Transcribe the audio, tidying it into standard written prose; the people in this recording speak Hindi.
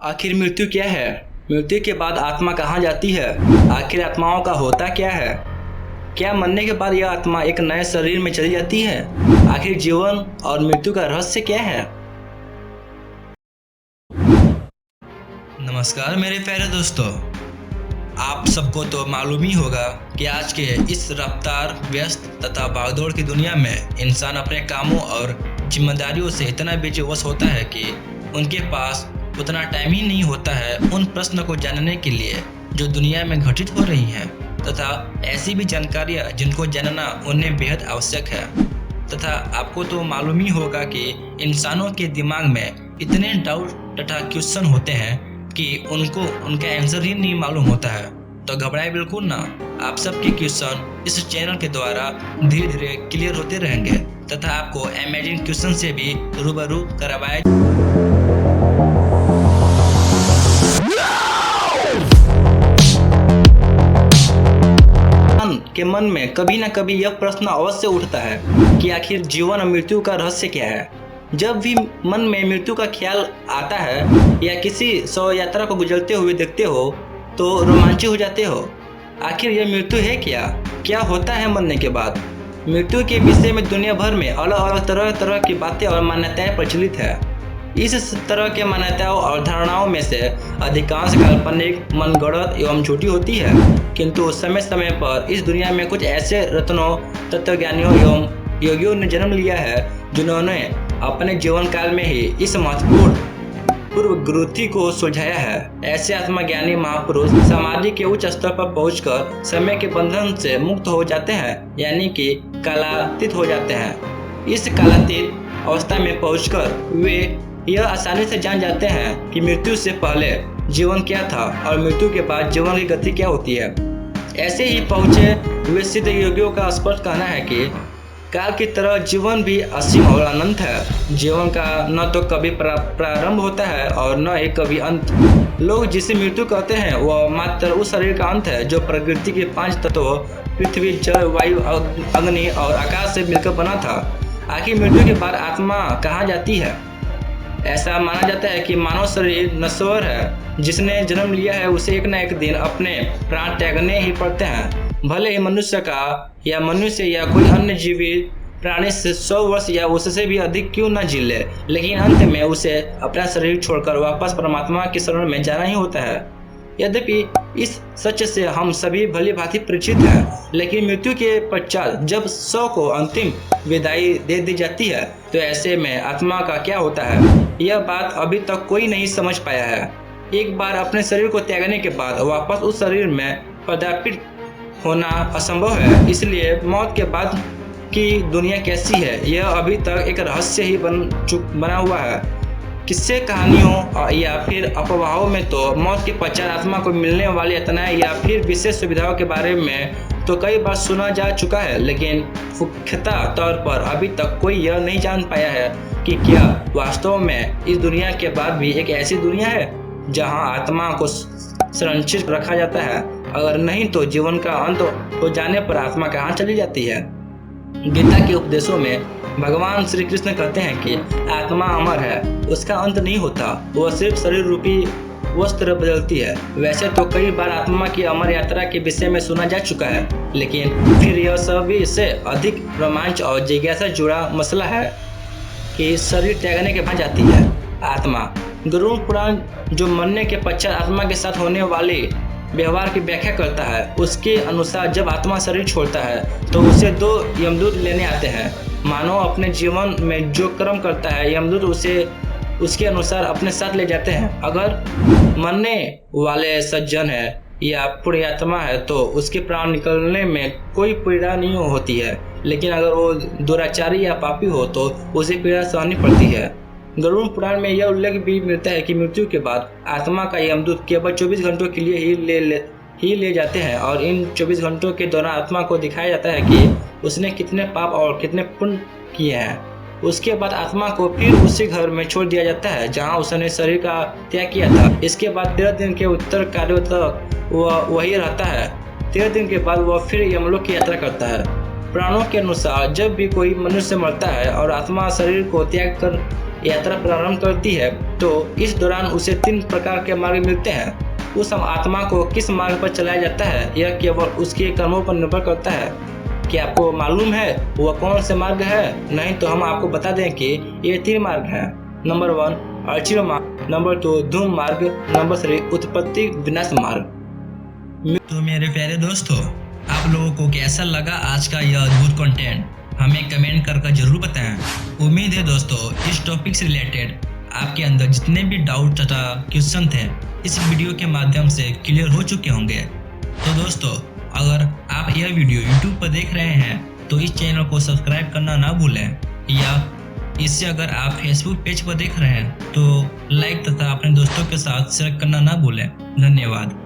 आखिर मृत्यु क्या है? मृत्यु के बाद आत्मा कहाँ जाती है? आखिर आत्माओं का होता क्या है? क्या मरने के बाद यह आत्मा एक नए शरीर में चली जाती है? आखिर जीवन और मृत्यु का रहस्य क्या है? नमस्कार मेरे प्यारे दोस्तों, आप सबको तो मालूम ही होगा कि आज के इस रफ्तार व्यस्त तथा भागदौड़ की दुनिया में इंसान अपने कामों और जिम्मेदारियों से इतना बेचैन होता है कि उनके पास उतना टाइम ही नहीं होता है उन प्रश्न को जानने के लिए जो दुनिया में घटित हो रही हैं, तथा ऐसी भी जानकारियाँ जिनको जानना उन्हें बेहद आवश्यक है। तथा आपको तो मालूम ही होगा कि इंसानों के दिमाग में इतने डाउट तथा क्वेश्चन होते हैं कि उनको उनका आंसर ही नहीं मालूम होता है। तो घबराए बिल्कुल ना, आप सबके क्वेश्चन इस चैनल के द्वारा धीरे धीरे क्लियर होते रहेंगे तथा आपको अमेजिंग क्वेश्चन से भी रूबरू करवाया के मन में कभी न कभी यह प्रश्न अवश्य उठता है कि आखिर जीवन और मृत्यु का रहस्य क्या है। जब भी मन में मृत्यु का ख्याल आता है या किसी शव यात्रा को गुजरते हुए देखते हो तो रोमांचित हो जाते हो। आखिर यह मृत्यु है क्या? क्या होता है मरने के बाद? मृत्यु के विषय में दुनिया भर में अलग अलग तरह की बातें और मान्यताएं प्रचलित है। इस तरह के मान्यताओं और धारणाओं में से अधिकांश काल्पनिक, मनगढ़ंत एवं झूठी होती है, किंतु समय समय पर इस दुनिया में कुछ ऐसे रत्नों, तत्वज्ञानियों एवं योगियों ने जन्म लिया है जिन्होंने अपने जीवन काल में ही इस महत्वपूर्ण पूर्वग्रंथि को सुलझाया है। ऐसे आत्मज्ञानी महापुरुष समाधि के उच्च स्तर पर पहुंचकर समय के बंधन से मुक्त हो जाते हैं, यानी कि कालातीत हो जाते हैं। इस कालातीत अवस्था में पहुंचकर वे यह आसानी से जान जाते हैं कि मृत्यु से पहले जीवन क्या था और मृत्यु के बाद जीवन की गति क्या होती है। ऐसे ही पहुंचे वे सिद्ध योगियों का स्पष्ट कहना है कि काल की तरह जीवन भी असीम और अनंत है। जीवन का न तो कभी प्रारंभ होता है और न ही कभी अंत। लोग जिसे मृत्यु कहते हैं वह मात्र उस शरीर का अंत है जो प्रकृति के 5 तत्वों पृथ्वी, जल, वायु, अग्नि और आकाश से मिलकर बना था। आखिर मृत्यु के बाद आत्मा कहाँ जाती है? ऐसा माना जाता है कि मानव शरीर नश्वर है। जिसने जन्म लिया है उसे एक न एक दिन अपने प्राण त्यागने ही पड़ते हैं। भले ही मनुष्य या कोई अन्य जीवित प्राणी से 100 वर्ष या उससे भी अधिक क्यों न जी ले, लेकिन अंत में उसे अपना शरीर छोड़कर वापस परमात्मा की शरण में जाना ही होता है। यद्यपि इस सच से हम सभी भली भांति परिचित हैं, लेकिन मृत्यु के पश्चात जब शव को अंतिम विदाई दे दी जाती है तो ऐसे में आत्मा का क्या होता है, यह बात अभी तक कोई नहीं समझ पाया है। एक बार अपने शरीर को त्यागने के बाद वापस उस शरीर में पदार्पित होना असंभव है। इसलिए मौत के बाद की दुनिया कैसी है यह अभी तक एक रहस्य ही बना हुआ है। किस्से, कहानियों या फिर अफवाहों में तो मौत के पश्चात आत्मा को मिलने वाली यातनाएं या फिर विशेष सुविधाओं के बारे में तो कई बार सुना जा चुका है, लेकिन पुख्ता तौर पर अभी तक कोई यह नहीं जान पाया है कि क्या वास्तव में इस दुनिया के बाद भी एक ऐसी दुनिया है जहां आत्मा को संरक्षित रखा जाता है। अगर नहीं तो जीवन का अंत हो जाने पर आत्मा कहाँ चली जाती है? गीता के उपदेशों में भगवान श्री कृष्ण कहते हैं कि आत्मा अमर है, उसका अंत नहीं होता, वह सिर्फ शरीर रूपी वस्त्र बदलती है। वैसे तो कई बार आत्मा की अमर यात्रा के विषय में सुना जा चुका है, लेकिन फिर यह सभी से अधिक रोमांच और जिज्ञासा जुड़ा मसला है कि शरीर त्यागने के बाद जाती है आत्मा। गरुड़ पुराण जो मरने के पश्चात आत्मा के साथ होने वाले व्यवहार की व्याख्या करता है, उसके अनुसार जब आत्मा शरीर छोड़ता है तो उसे 2 यमदूत लेने आते हैं। मानव अपने जीवन में जो कर्म करता है यमदूत उसे उसके अनुसार अपने साथ ले जाते हैं। अगर मरने वाले सज्जन है या पुण्यात्मा है तो उसके प्राण निकलने में कोई पीड़ा नहीं होती है, लेकिन अगर वो दुराचारी या पापी हो तो उसे पीड़ा सहनी पड़ती है। गरुड़ पुराण में यह उल्लेख भी मिलता है कि मृत्यु के बाद आत्मा का यमदूत केवल 24 घंटों के लिए ही ले जाते हैं और इन 24 घंटों के दौरान आत्मा को दिखाया जाता है कि उसने कितने पाप और कितने पुण्य किए हैं। उसके बाद आत्मा को फिर उसी घर में छोड़ दिया जाता है जहां उसने शरीर का त्याग किया था। इसके बाद 13 दिन के उत्तर कार्यों तक वह वही रहता है। 13 दिन के बाद वह फिर यमलोक की यात्रा करता है। पुराणों के अनुसार जब भी कोई मनुष्य मरता है और आत्मा शरीर को त्याग कर यात्रा प्रारंभ करती है तो इस दौरान उसे 3 प्रकार के मार्ग मिलते हैं। उस आत्मा को किस मार्ग पर चलाया जाता है यह केवल उसके कर्मों पर निर्भर करता है। क्या आपको मालूम है वह कौन से मार्ग है? नहीं तो हम आपको बता दें कि ये 3 मार्ग हैं। नंबर 1 अर्चिर मार्ग, नंबर 2 धूम मार्ग, नंबर 3 उत्पत्ति विनाश मार्ग। तो मेरे प्यारे दोस्तों, आप लोगों को कैसा लगा आज का यह अद्भुत कंटेंट हमें कमेंट करके जरूर बताएं। उम्मीद है दोस्तों इस टॉपिक से रिलेटेड आपके अंदर जितने भी डाउट तथा क्वेश्चन थे इस वीडियो के माध्यम से क्लियर हो चुके होंगे। तो दोस्तों, अगर आप यह वीडियो YouTube पर देख रहे हैं तो इस चैनल को सब्सक्राइब करना ना भूलें, या इससे अगर आप फेसबुक पेज पर देख रहे हैं तो लाइक तथा अपने दोस्तों के साथ शेयर करना ना भूलें। धन्यवाद।